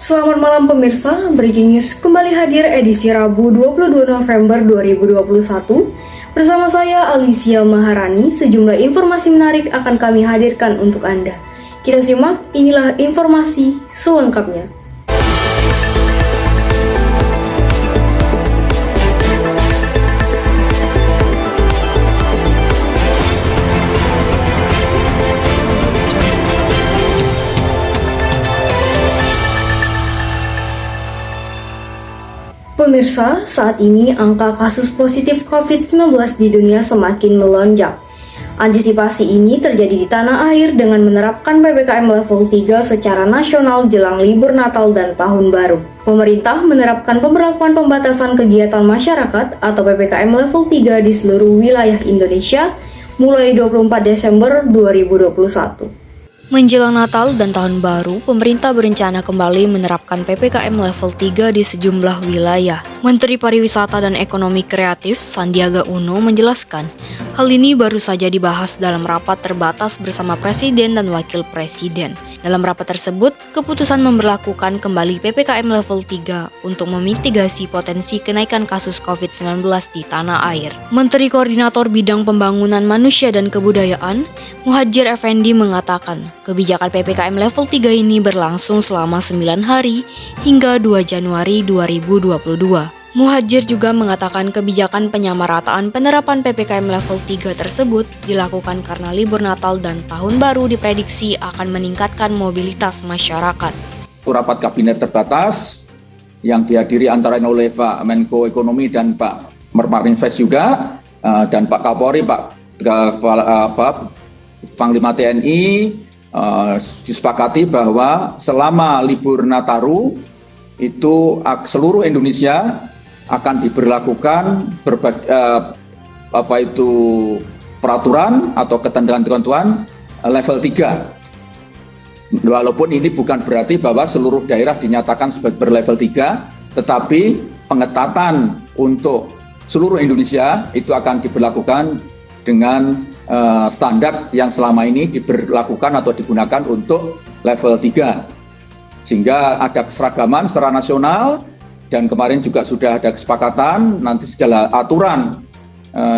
Selamat malam pemirsa, Breaking News kembali hadir edisi Rabu 22 November 2021. Bersama saya Alicia Maharani, sejumlah informasi menarik akan kami hadirkan untuk Anda. Kita simak, inilah informasi selengkapnya. Pemirsa, saat ini angka kasus positif COVID-19 di dunia semakin melonjak. Antisipasi ini terjadi di tanah air dengan menerapkan PPKM level 3 secara nasional jelang libur Natal dan Tahun Baru. Pemerintah menerapkan pemberlakuan pembatasan kegiatan masyarakat atau PPKM level 3 di seluruh wilayah Indonesia mulai 24 Desember 2021. Menjelang Natal dan Tahun Baru, pemerintah berencana kembali menerapkan PPKM level 3 di sejumlah wilayah. Menteri Pariwisata dan Ekonomi Kreatif Sandiaga Uno menjelaskan, hal ini baru saja dibahas dalam rapat terbatas bersama Presiden dan Wakil Presiden. Dalam rapat tersebut, keputusan memberlakukan kembali PPKM level 3 untuk memitigasi potensi kenaikan kasus COVID-19 di tanah air. Menteri Koordinator Bidang Pembangunan Manusia dan Kebudayaan, Muhadjir Effendi mengatakan, kebijakan PPKM level 3 ini berlangsung selama 9 hari hingga 2 Januari 2022. Muhadjir juga mengatakan kebijakan penyamarataan penerapan PPKM level 3 tersebut dilakukan karena libur Natal dan Tahun Baru diprediksi akan meningkatkan mobilitas masyarakat. Rapat kabinet terbatas yang dihadiri antara lain oleh Pak Menko Ekonomi dan Pak Mermarinvest juga, dan Pak Kapolri, Pak Panglima TNI, disepakati bahwa selama libur Nataru itu seluruh Indonesia akan diberlakukan peraturan atau ketentuan level 3. Walaupun ini bukan berarti bahwa seluruh daerah dinyatakan sebagai berlevel 3, tetapi pengetatan untuk seluruh Indonesia itu akan diberlakukan dengan standar yang selama ini diberlakukan atau digunakan untuk level 3. Sehingga ada keseragaman secara nasional, dan kemarin juga sudah ada kesepakatan nanti segala aturan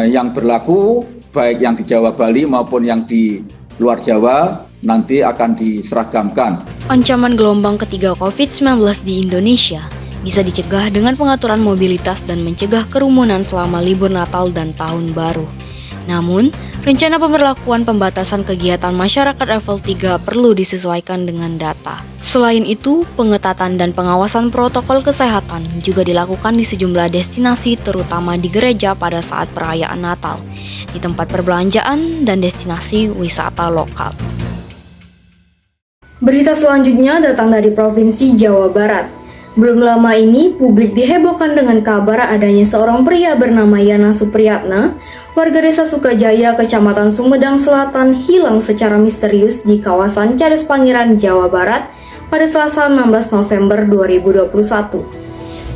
yang berlaku baik yang di Jawa Bali maupun yang di luar Jawa nanti akan diseragamkan. Ancaman gelombang ketiga COVID-19 di Indonesia bisa dicegah dengan pengaturan mobilitas dan mencegah kerumunan selama libur Natal dan Tahun Baru. Namun, rencana pemberlakuan pembatasan kegiatan masyarakat level 3 perlu disesuaikan dengan data. Selain itu, pengetatan dan pengawasan protokol kesehatan juga dilakukan di sejumlah destinasi terutama di gereja pada saat perayaan Natal, di tempat perbelanjaan dan destinasi wisata lokal. Berita selanjutnya datang dari Provinsi Jawa Barat. Belum lama ini, publik dihebohkan dengan kabar adanya seorang pria bernama Yana Supriyatna, warga desa Sukajaya, Kecamatan Sumedang Selatan, hilang secara misterius di kawasan Cadas Pangeran, Jawa Barat pada Selasa 16 November 2021.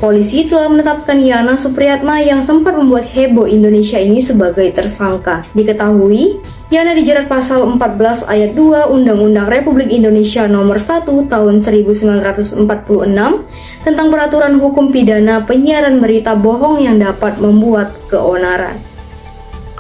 Polisi telah menetapkan Yana Supriyatna yang sempat membuat heboh Indonesia ini sebagai tersangka. Diketahui, Yana dijerat pasal 14 ayat 2 Undang-Undang Republik Indonesia Nomor 1 Tahun 1946 tentang peraturan hukum pidana penyiaran berita bohong yang dapat membuat keonaran.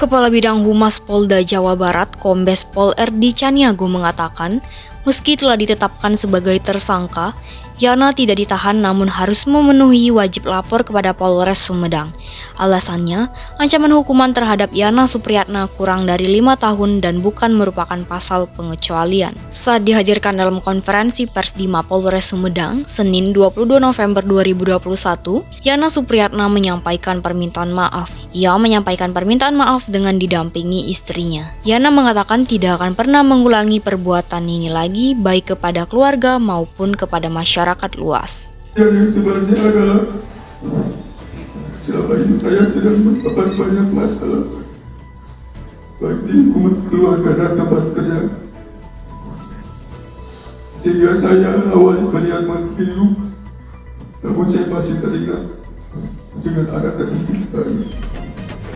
Kepala Bidang Humas Polda Jawa Barat, Kombes Pol Erdi Caniago mengatakan, meski telah ditetapkan sebagai tersangka, Yana tidak ditahan namun harus memenuhi wajib lapor kepada Polres Sumedang. Alasannya, ancaman hukuman terhadap Yana Supriyatna kurang dari 5 tahun dan bukan merupakan pasal pengecualian. Saat dihadirkan dalam konferensi pers di Mapolres Sumedang, Senin 22 November 2021, Yana Supriyatna menyampaikan permintaan maaf. Ia menyampaikan permintaan maaf dengan didampingi istrinya. Yana mengatakan tidak akan pernah mengulangi perbuatan ini lagi, baik kepada keluarga maupun kepada masyarakat luas. Yang sebenarnya adalah selama ini saya sedang mendapat banyak masalah, baik di lingkungan keluarga dan tempat kerja, sehingga saya awalnya berniat hidup, namun saya masih teringat dengan anak dan istri saya.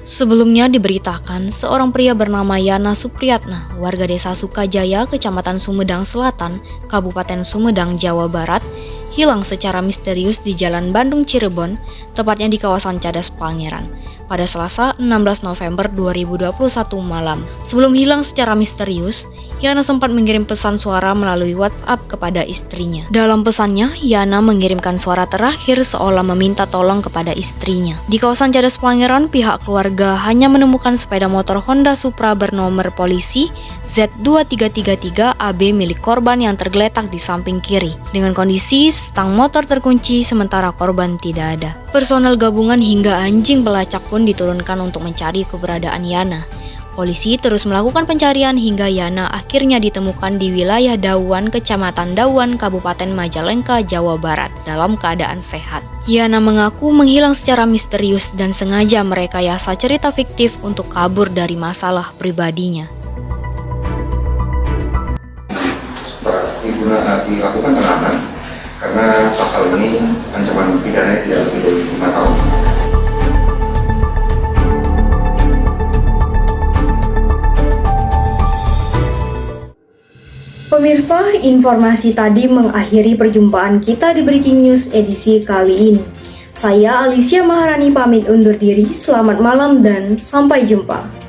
Sebelumnya diberitakan seorang pria bernama Yana Supriyatna, warga desa Sukajaya, Kecamatan Sumedang Selatan, Kabupaten Sumedang, Jawa Barat, hilang secara misterius di Jalan Bandung Cirebon, tepatnya di kawasan Cadas Pangeran, pada Selasa 16 November 2021 malam. Sebelum hilang secara misterius, Yana sempat mengirim pesan suara melalui WhatsApp kepada istrinya. Dalam pesannya, Yana mengirimkan suara terakhir seolah meminta tolong kepada istrinya. Di kawasan Cadas Pangeran, pihak keluarga hanya menemukan sepeda motor Honda Supra bernomor polisi Z2333 AB milik korban yang tergeletak di samping kiri. Dengan kondisi stang motor terkunci sementara korban tidak ada. Personel gabungan hingga anjing pelacak pun diturunkan untuk mencari keberadaan Yana. Polisi terus melakukan pencarian hingga Yana akhirnya ditemukan di wilayah Dawan, Kecamatan Dawan, Kabupaten Majalengka, Jawa Barat, dalam keadaan sehat. Yana mengaku menghilang secara misterius dan sengaja merekayasa cerita fiktif untuk kabur dari masalah pribadinya. Dilakukan penahanan karena pasal ini ancaman pidananya tidak lebih dari 5 tahun. Pemirsa, informasi tadi mengakhiri perjumpaan kita di Breaking News edisi kali ini. Saya Alicia Maharani pamit undur diri, selamat malam dan sampai jumpa.